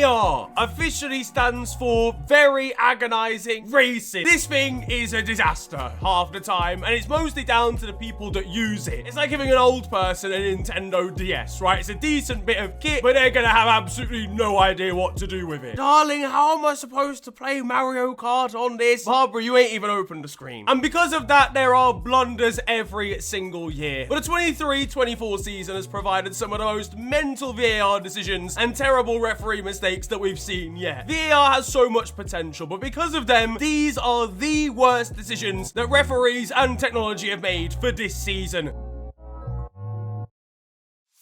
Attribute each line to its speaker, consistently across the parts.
Speaker 1: VAR officially stands for very agonizing racing. This thing is a disaster half the time, and it's mostly down to the people that use it. It's like giving an old person a Nintendo DS, right? It's a decent bit of kit, but they're gonna have absolutely no idea what to do with it. Darling, how am I supposed to play Mario Kart on this? Barbara, you ain't even opened the screen. And because of that, there are blunders every single year. But the 23-24 season has provided some of the most mental VAR decisions and terrible referee mistakes that we've seen yet. VAR has so much potential, but because of them, these are the worst decisions that referees and technology have made for this season.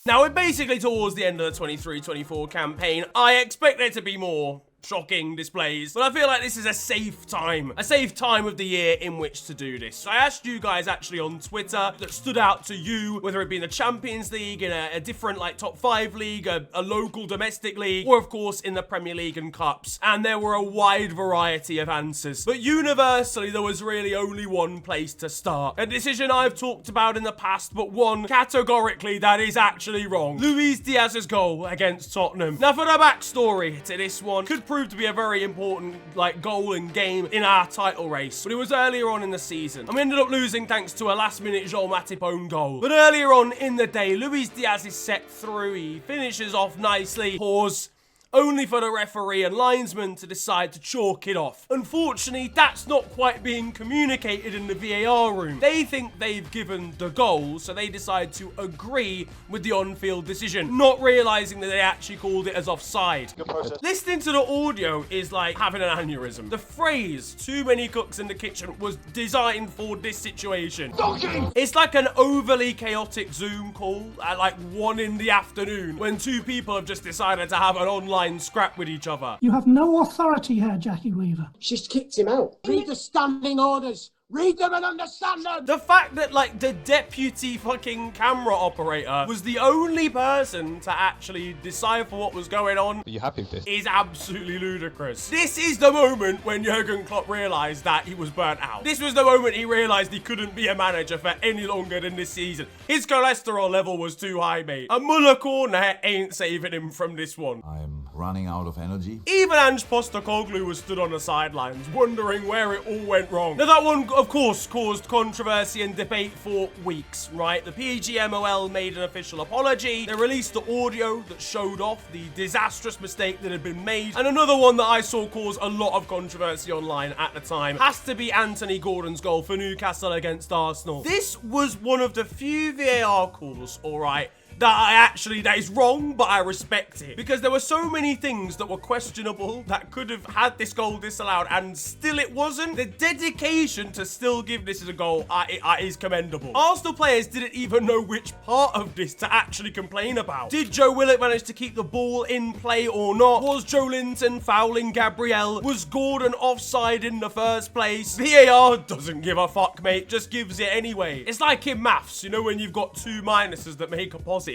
Speaker 1: Now, we're basically towards the end of the 23-24 campaign. I expect there to be more shocking displays, but I feel like this is a safe time of the year in which to do this. So I asked you guys actually on Twitter that stood out to you, whether it be in the Champions League, in a different like top 5 league, a local domestic league, or of course in the Premier League and Cups, and there were a wide variety of answers. But universally, there was really only one place to start. A decision I've talked about in the past, but one categorically that is actually wrong. Luis Diaz's goal against Tottenham. Now for the backstory to this one, could prove to be a very important like goal and game in our title race, but it was earlier on in the season and we ended up losing thanks to a last-minute Joel Matip own goal. But earlier on in the day, Luis Diaz is set through, he finishes off nicely, pause, only for the referee and linesman to decide to chalk it off. Unfortunately, that's not quite being communicated in the VAR room. They think they've given the goal, so they decide to agree with the on-field decision, not realizing that they actually called it as offside. Listening to the audio is like having an aneurysm. The phrase, "too many cooks in the kitchen," was designed for this situation. Doku! It's like an overly chaotic Zoom call at like 1 in the afternoon when two people have just decided to have an online scrap with each other.
Speaker 2: You have no authority here, Jackie Weaver.
Speaker 3: She's kicked him out. Read the standing orders. Read them and understand them!
Speaker 1: The fact that, like, the deputy fucking camera operator was the only person to actually decipher what was going on
Speaker 4: Are you happy with this?
Speaker 1: is absolutely ludicrous. This is the moment when Jurgen Klopp realised that he was burnt out. This was the moment he realised he couldn't be a manager for any longer than this season. His cholesterol level was too high, mate. And Muller Cornet ain't saving him from this one.
Speaker 5: I'm running out of energy.
Speaker 1: Even Ange Postecoglou was stood on the sidelines, wondering where it all went wrong. Now that one, of course, caused controversy and debate for weeks, right? The PGMOL made an official apology. They released the audio that showed off the disastrous mistake that had been made. And another one that I saw cause a lot of controversy online at the time has to be Anthony Gordon's goal for Newcastle against Arsenal. This was one of the few VAR calls, all right, that is wrong, but I respect it. Because there were so many things that were questionable that could have had this goal disallowed, and still it wasn't. The dedication to still give this as a goal is commendable. Arsenal players didn't even know which part of this to actually complain about. Did Joe Willock manage to keep the ball in play or not? Was Joe Linton fouling Gabriel? Was Gordon offside in the first place? VAR doesn't give a fuck, mate. Just gives it anyway. It's like in maths, you know, when you've got 2 minuses that make a positive.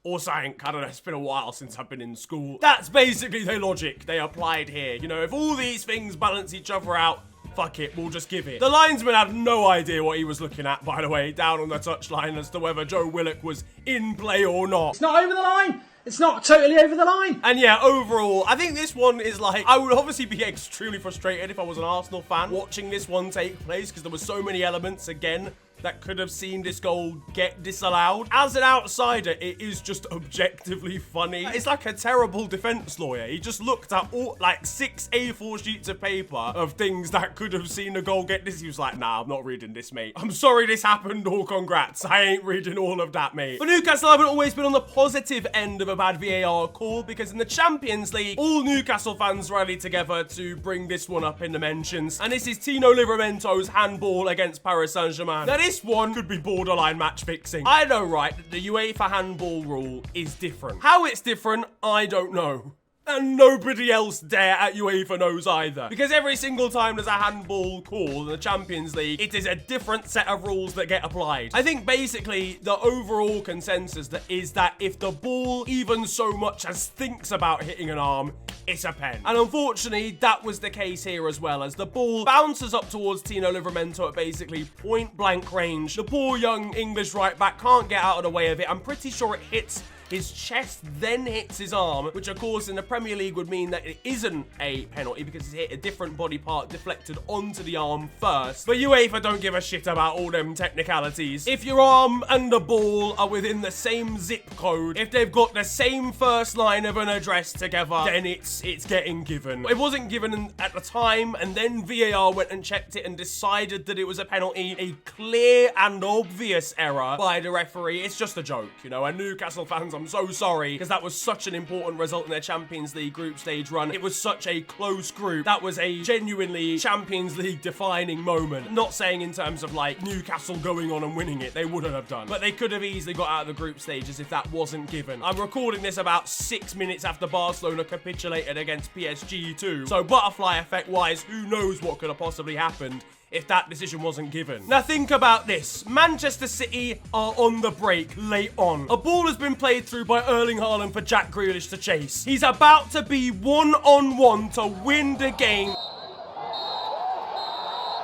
Speaker 1: Or something. I don't know, it's been a while since I've been in school. That's basically the logic they applied here. You know, if all these things balance each other out, fuck it, we'll just give it. The linesman had no idea what he was looking at, by the way, down on the touchline as to whether Joe Willock was in play or not.
Speaker 3: It's not over the line! It's not totally over the line!
Speaker 1: And yeah, overall, I think this one is like, I would obviously be extremely frustrated if I was an Arsenal fan watching this one take place, because there were so many elements, again, that could have seen this goal get disallowed. As an outsider, it is just objectively funny. It's like a terrible defense lawyer. He just looked at all, like 6 A4 sheets of paper of things that could have seen a goal get this. He was like, nah, I'm not reading this, mate. I'm sorry this happened, or congrats. I ain't reading all of that, mate. But Newcastle haven't always been on the positive end of a bad VAR call, because in the Champions League, all Newcastle fans rallied together to bring this one up in the mentions. And this is Tino Livramento's handball against Paris Saint-Germain. Now, this one could be borderline match fixing. I know, right, that the UEFA handball rule is different. How it's different, I don't know. And nobody else there at UEFA knows either. Because every single time there's a handball call in the Champions League, it is a different set of rules that get applied. I think basically the overall consensus is that if the ball even so much as thinks about hitting an arm, it's a pen. And unfortunately, that was the case here as well, as the ball bounces up towards Tino Livramento at basically point blank range. The poor young English right back can't get out of the way of it. I'm pretty sure it hits His chest then hits his arm, which of course in the Premier League would mean that it isn't a penalty because he's hit a different body part deflected onto the arm first. But UEFA don't give a shit about all them technicalities. If your arm and the ball are within the same zip code, if they've got the same first line of an address together, then it's getting given. It wasn't given at the time, and then VAR went and checked it and decided that it was a penalty. A clear and obvious error by the referee. It's just a joke, you know, and Newcastle fans, I'm so sorry, because that was such an important result in their Champions League group stage run. It was such a close group. That was a genuinely Champions League defining moment. Not saying in terms of like Newcastle going on and winning it, they wouldn't have done, but they could have easily got out of the group stages if that wasn't given. I'm recording this about 6 minutes after Barcelona capitulated against PSG too, so butterfly effect wise, who knows what could have possibly happened if that decision wasn't given. Now think about this. Manchester City are on the break late on. A ball has been played through by Erling Haaland for Jack Grealish to chase. He's about to be one-on-one to win the game.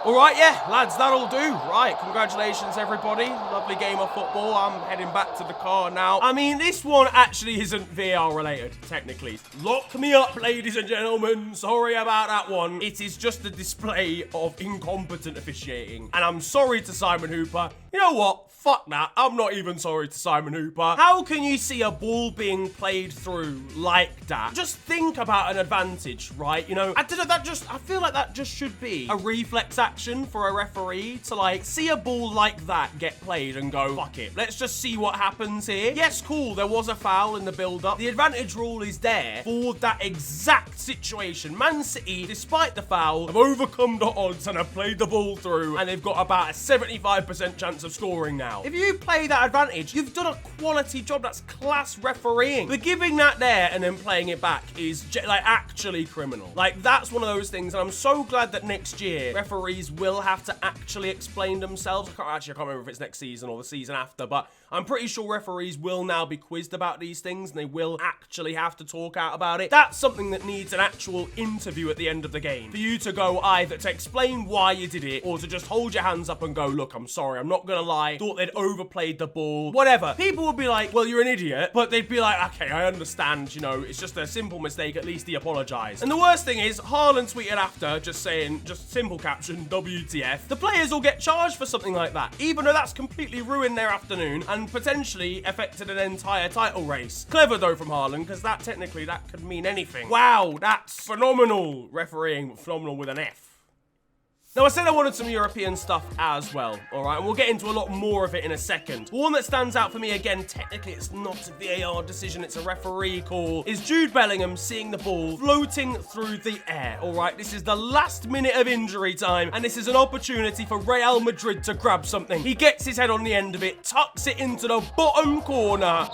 Speaker 1: All right, yeah, lads, that'll do. Right, congratulations, everybody. Lovely game of football. I'm heading back to the car now. I mean, this one actually isn't VAR related, technically. Lock me up, ladies and gentlemen. Sorry about that one. It is just a display of incompetent officiating. And I'm sorry to Simon Hooper. You know what? Fuck that. I'm not even sorry to Simon Hooper. How can you see a ball being played through like that? Just think about an advantage, right? You know, I don't know, I feel like that just should be a reflex action for a referee to like see a ball like that get played and go, fuck it. Let's just see what happens here. Yes, cool. There was a foul in the build-up. The advantage rule is there for that exact situation. Man City, despite the foul, have overcome the odds and have played the ball through, and they've got about a 75% chance of scoring now. If you play that advantage, you've done a quality job. That's class refereeing. But giving that there and then playing it back is like actually criminal. Like that's one of those things, and I'm so glad that next year referees will have to actually explain themselves. I can't remember if it's next season or the season after, but I'm pretty sure referees will now be quizzed about these things and they will actually have to talk out about it. That's something that needs an actual interview at the end of the game for you to go either to explain why you did it or to just hold your hands up and go, look, I'm sorry, I'm not gonna lie, thought they'd overplayed the ball, whatever. People would be like, well, you're an idiot, but they'd be like, okay, I understand, you know, it's just a simple mistake, at least he apologized. And the worst thing is, Haaland tweeted after, just saying, just simple caption, WTF. The players will get charged for something like that, even though that's completely ruined their afternoon and potentially affected an entire title race. Clever though from Haaland, because that technically, that could mean anything. Wow, that's phenomenal refereeing, but phenomenal with an F. Now, I said I wanted some European stuff as well, all right? And we'll get into a lot more of it in a second. The one that stands out for me, again, technically it's not a VAR decision, it's a referee call, is Jude Bellingham seeing the ball floating through the air, all right? This is the last minute of injury time, and this is an opportunity for Real Madrid to grab something. He gets his head on the end of it, tucks it into the bottom corner.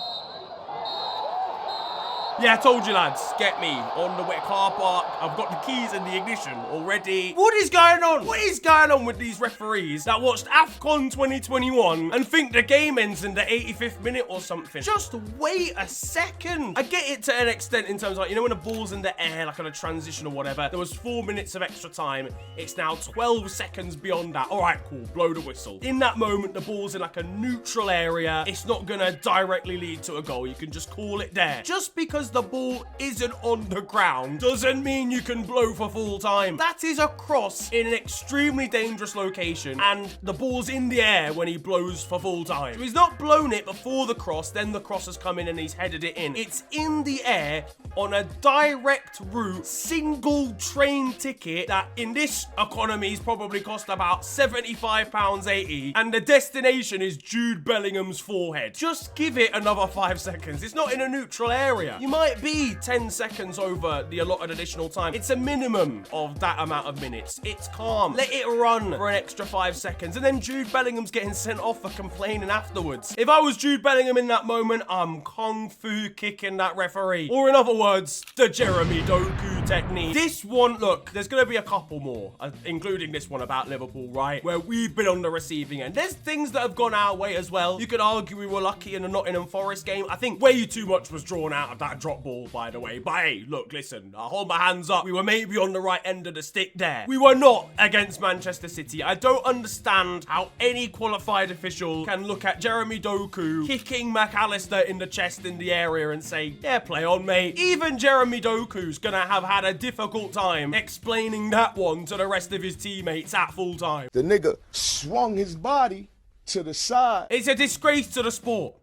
Speaker 1: Yeah, I told you, lads. Get me on the wet car park. I've got the keys in the ignition already. What is going on? What is going on with these referees that watched AFCON 2021 and think the game ends in the 85th minute or something? Just wait a second. I get it to an extent in terms of, like, you know, when the ball's in the air, like on a transition or whatever, there was 4 minutes of extra time. It's now 12 seconds beyond that. All right, cool. Blow the whistle. In that moment, the ball's in like a neutral area. It's not going to directly lead to a goal. You can just call it there. Just because the ball isn't on the ground doesn't mean you can blow for full time. That is a cross in an extremely dangerous location, and the ball's in the air when he blows for full time. So he's not blown it before the cross, then the cross has come in and he's headed it in. It's in the air on a direct route, single train ticket that in this economy is probably cost about £75.80, and the destination is Jude Bellingham's forehead. Just give it another 5 seconds. It's not in a neutral area. You might be 10 seconds over the allotted additional time. It's a minimum of that amount of minutes. It's calm. Let it run for an extra 5 seconds, and then Jude Bellingham's getting sent off for complaining afterwards. If I was Jude Bellingham in that moment, I'm kung fu kicking that referee. Or in other words, the Jeremy Doku technique. This one, look, there's going to be a couple more, including this one about Liverpool, right? Where we've been on the receiving end. There's things that have gone our way as well. You could argue we were lucky in the Nottingham Forest game. I think way too much was drawn out of that drop ball, by the way. But hey, look, listen, I hold my hands up. We were maybe on the right end of the stick there. We were not against Manchester City. I don't understand how any qualified official can look at Jeremy Doku kicking McAllister in the chest in the area and say, yeah, play on, mate. Even Jeremy Doku's gonna have had a difficult time explaining that one to the rest of his teammates at full time.
Speaker 4: The nigga swung his body to the side.
Speaker 1: It's a disgrace to the sport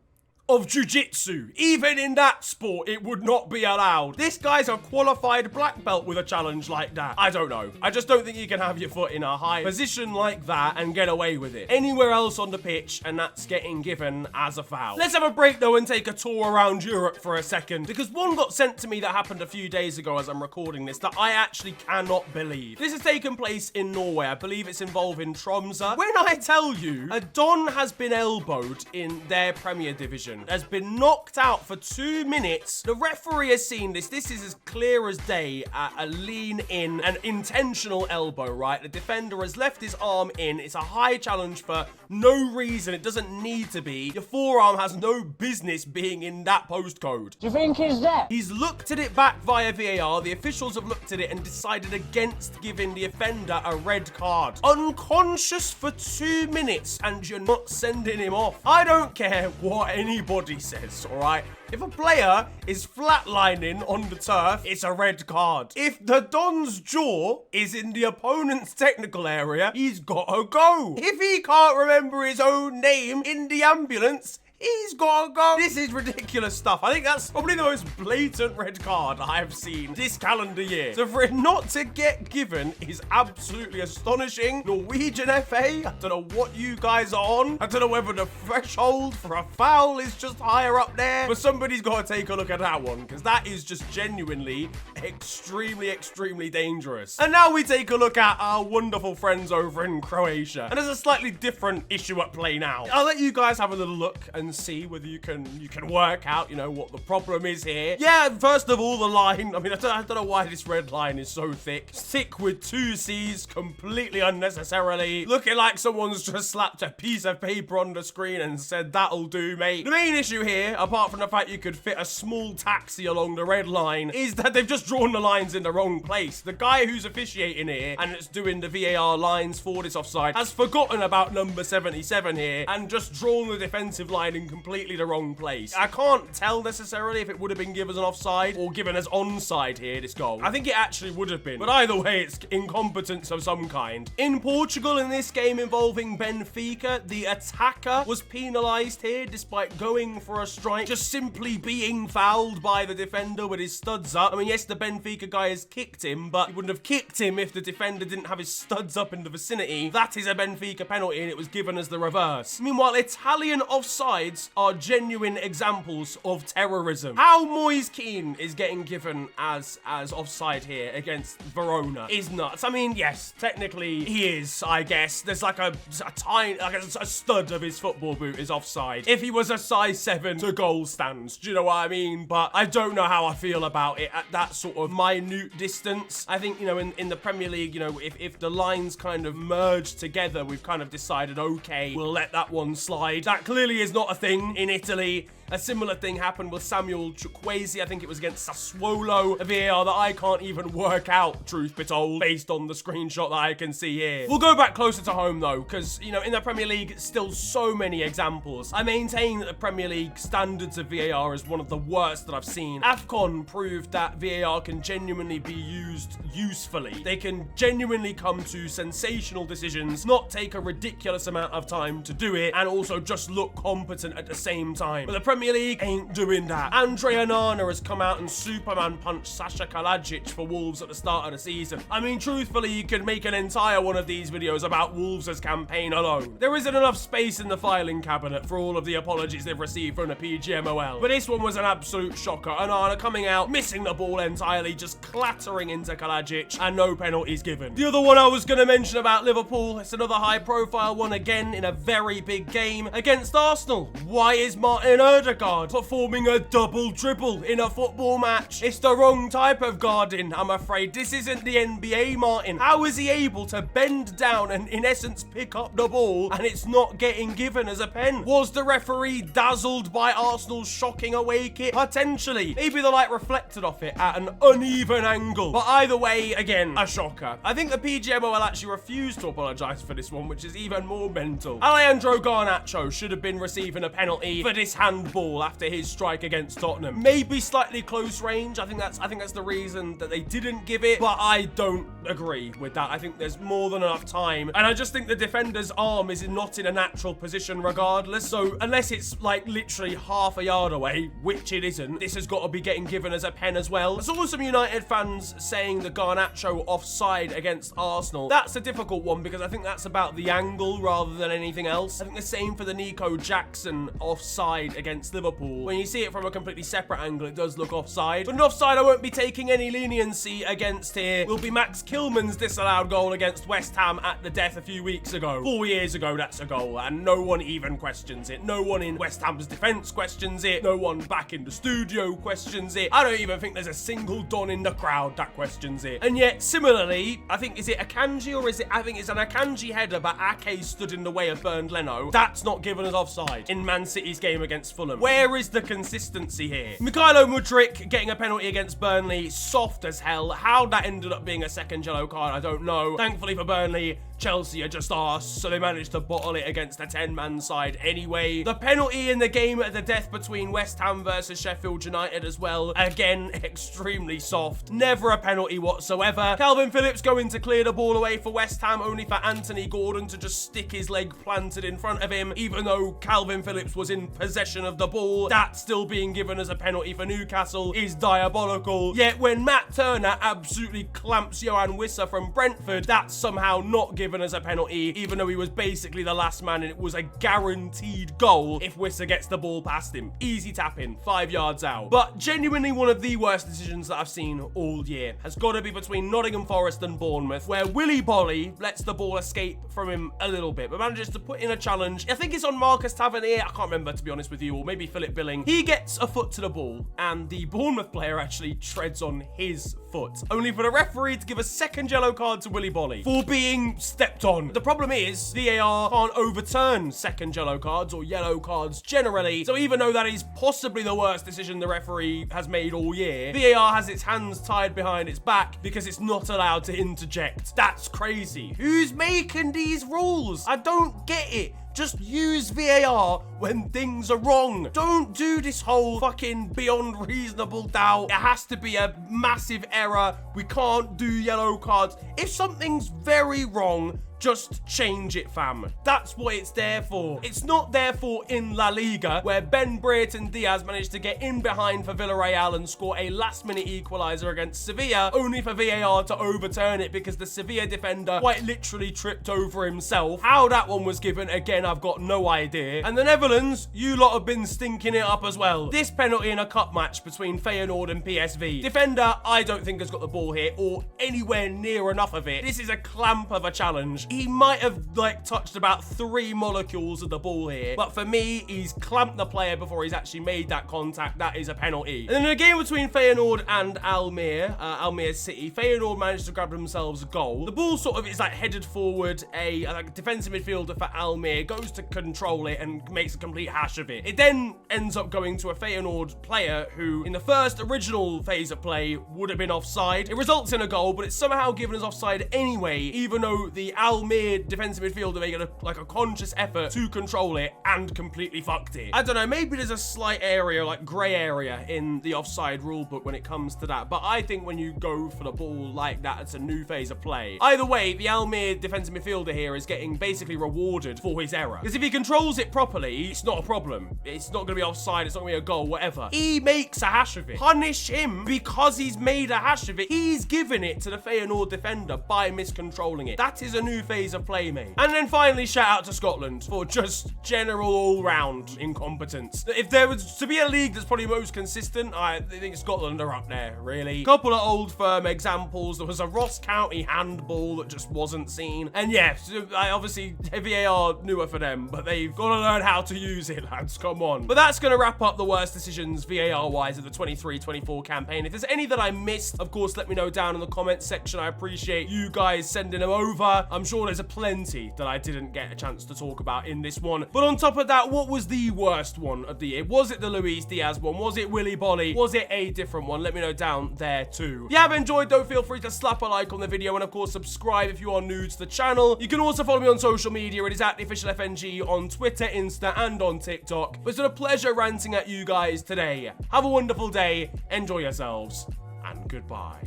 Speaker 1: of jiu-jitsu. Even in that sport, it would not be allowed. This guy's a qualified black belt with a challenge like that. I don't know. I just don't think you can have your foot in a high position like that and get away with it anywhere else on the pitch, and that's getting given as a foul. Let's have a break though and take a tour around Europe for a second, because one got sent to me that happened a few days ago as I'm recording this that I actually cannot believe. This has taken place in Norway. I believe it's involving Tromsø. When I tell you, a Don has been elbowed in their Premier Division, has been knocked out for 2 minutes. The referee has seen this. This is as clear as day. A lean in, an intentional elbow, right? The defender has left his arm in. It's a high challenge for no reason. It doesn't need to be. Your forearm has no business being in that postcode.
Speaker 3: Do you think he's there?
Speaker 1: He's looked at it back via VAR. The officials have looked at it and decided against giving the offender a red card. Unconscious for 2 minutes, and you're not sending him off. I don't care what anybody says, all right? If a player is flatlining on the turf, it's a red card. If the Don's jaw is in the opponent's technical area, he's gotta go. If he can't remember his own name in the ambulance, he's gotta go. This is ridiculous stuff. I think that's probably the most blatant red card I have seen this calendar year. So for it not to get given is absolutely astonishing. Norwegian FA, I don't know what you guys are on. I don't know whether the threshold for a foul is just higher up there, but somebody's got to take a look at that one, because that is just genuinely extremely, extremely dangerous. And now we take a look at our wonderful friends over in Croatia. And there's a slightly different issue at play now. I'll let you guys have a little look and see whether you can work out, you know, what the problem is here. Yeah, first of all, the line. I mean, I don't know why this red line is so thick. Thick with 2 C's, completely unnecessarily. Looking like someone's just slapped a piece of paper on the screen and said, that'll do, mate. The main issue here, apart from the fact you could fit a small taxi along the red line, is that they've just drawn the lines in the wrong place. The guy who's officiating here and it's doing the VAR lines for this offside has forgotten about number 77 here and just drawn the defensive line in completely the wrong place. I can't tell necessarily if it would have been given as an offside or given as onside here, this goal. I think it actually would have been, but either way, it's incompetence of some kind. In Portugal, in this game involving Benfica, the attacker was penalised here despite going for a strike, just simply being fouled by the defender with his studs up. I mean, yes, the Benfica guy has kicked him, but he wouldn't have kicked him if the defender didn't have his studs up in the vicinity. That is a Benfica penalty, and it was given as the reverse. Meanwhile, Italian offside are genuine examples of terrorism. How Moise Kean is getting given as offside here against Verona is nuts. I mean, yes, technically he is, I guess. There's like a tiny, like a stud of his football boot is offside. If he was a size 7 to goal stands, do you know what I mean? But I don't know how I feel about it at that sort of minute distance. I think, you know, in the Premier League, you know, if the lines kind of merge together, we've kind of decided, okay, we'll let that one slide. That clearly is not a thing in Italy. A similar thing happened with Samuel Chukwueze. I think it was against Sassuolo. A VAR that I can't even work out, truth be told, based on the screenshot that I can see here. We'll go back closer to home, though, because, you know, in the Premier League, still so many examples. I maintain that the Premier League standards of VAR is one of the worst that I've seen. AFCON proved that VAR can genuinely be used usefully. They can genuinely come to sensational decisions, not take a ridiculous amount of time to do it, and also just look competent at the same time. But the Premier League ain't doing that. Andre Onana has come out and Superman punched Sasha Kalajic for Wolves at the start of the season. I mean, truthfully, you could make an entire one of these videos about Wolves' campaign alone. There isn't enough space in the filing cabinet for all of the apologies they've received from the PGMOL. But this one was an absolute shocker. Onana coming out, missing the ball entirely, just clattering into Kalajic, and no penalties given. The other one I was going to mention about Liverpool, it's another high-profile one again in a very big game against Arsenal. Why is Martin Ødegaard performing a double dribble in a football match? It's the wrong type of guarding, I'm afraid. This isn't the NBA, Martin. How is he able to bend down and in essence pick up the ball and it's not getting given as a pen? Was the referee dazzled by Arsenal's shocking away kit? Potentially. Maybe the light reflected off it at an uneven angle. But either way, again, a shocker. I think the PGMO will actually refuse to apologise for this one, which is even more mental. Alejandro Garnacho should have been receiving a penalty for this handball after his strike against Tottenham. Maybe slightly close range. I think that's the reason that they didn't give it, but I don't agree with that. I think there's more than enough time, and I just think the defender's arm is not in a natural position regardless, so unless it's like literally half a yard away, which it isn't, this has got to be getting given as a pen as well. I saw some United fans saying the Garnacho offside against Arsenal. That's a difficult one because I think that's about the angle rather than anything else. I think the same for the Nico Jackson offside against Liverpool. When you see it from a completely separate angle, it does look offside. But an offside I won't be taking any leniency against here will be Max Kilman's disallowed goal against West Ham at the death a few weeks ago. 4 years ago, that's a goal, and no one even questions it. No one in West Ham's defence questions it. No one back in the studio questions it. I don't even think there's a single Don in the crowd that questions it. And yet, similarly, I think, is it Akanji or is it, I think it's an Akanji header, but Ake stood in the way of Bernd Leno. That's not given as offside in Man City's game against Fulham. Where is the consistency here? Mykhailo Mudryk getting a penalty against Burnley, soft as hell. How that ended up being a second yellow card, I don't know. Thankfully for Burnley, Chelsea are just arse, so they managed to bottle it against a 10-man side anyway. The penalty in the game at the death between West Ham versus Sheffield United as well. Again, extremely soft. Never a penalty whatsoever. Calvin Phillips going to clear the ball away for West Ham, only for Anthony Gordon to just stick his leg planted in front of him, even though Calvin Phillips was in possession of the ball. That still being given as a penalty for Newcastle is diabolical. Yet when Matt Turner absolutely clamps Johan Wissa from Brentford, that's somehow not given as a penalty, even though he was basically the last man and it was a guaranteed goal if Wissa gets the ball past him. Easy tap in, 5 yards out. But genuinely one of the worst decisions that I've seen all year has got to be between Nottingham Forest and Bournemouth, where Willy Boly lets the ball escape from him a little bit, but manages to put in a challenge. I think it's on Marcus Tavernier, I can't remember to be honest with you, or maybe Philip Billing. He gets a foot to the ball and the Bournemouth player actually treads on his foot, only for the referee to give a second yellow card to Willy Boly for being stepped on. The problem is VAR can't overturn second yellow cards or yellow cards generally, so even though that is possibly the worst decision the referee has made all year, VAR has its hands tied behind its back because it's not allowed to interject. That's crazy. Who's making these rules? I don't get it. Just use VAR when things are wrong. Don't do this whole fucking beyond reasonable doubt. It has to be a massive error. We can't do yellow cards. If something's very wrong, just change it, fam. That's what it's there for. It's not there for in La Liga, where Ben Brereton Diaz managed to get in behind for Villarreal and score a last-minute equaliser against Sevilla, only for VAR to overturn it because the Sevilla defender quite literally tripped over himself. How that one was given, again, I've got no idea. And the Netherlands, you lot have been stinking it up as well. This penalty in a cup match between Feyenoord and PSV. Defender, I don't think has got the ball here or anywhere near enough of it. This is a clamp of a challenge. He might have touched about 3 molecules of the ball here, but for me, he's clamped the player before he's actually made that contact. That is a penalty. And then in a game between Feyenoord and Almere City, Feyenoord managed to grab themselves a goal. The ball sort of is headed forward. A defensive midfielder for Almere goes to control it and makes a complete hash of it. It then ends up going to a Feyenoord player who, in the first original phase of play, would have been offside. It results in a goal, but it's somehow given as offside anyway, even though the Almere defensive midfielder made a conscious effort to control it and completely fucked it. I don't know, maybe there's a slight area, grey area in the offside rulebook when it comes to that, but I think when you go for the ball like that, it's a new phase of play. Either way, the Almere defensive midfielder here is getting basically rewarded for his error. Because if he controls it properly, it's not a problem. It's not going to be offside, it's not going to be a goal, whatever. He makes a hash of it. Punish him because he's made a hash of it. He's given it to the Feyenoord defender by miscontrolling it. That is a new phase of play, mate. And then finally, shout out to Scotland for just general all-round incompetence. If there was to be a league that's probably most consistent, I think Scotland are up there, really. Couple of old firm examples. There was a Ross County handball that just wasn't seen. And yes, obviously VAR newer for them, but they've got to learn how to use it, lads. Come on. But that's going to wrap up the worst decisions VAR-wise of the 23-24 campaign. If there's any that I missed, of course, let me know down in the comments section. I appreciate you guys sending them over. I'm sure there's a plenty that I didn't get a chance to talk about in this one. But on top of that, what was the worst one of the year? Was it the Luis Diaz one? Was it Willy Boly? Was it a different one? Let me know down there too. If you have enjoyed though, feel free to slap a like on the video and of course subscribe if you are new to the channel. You can also follow me on social media. It is at @theofficialfng on Twitter, Insta, and on TikTok. But it's been a pleasure ranting at you guys today. Have a wonderful day, enjoy yourselves, and goodbye.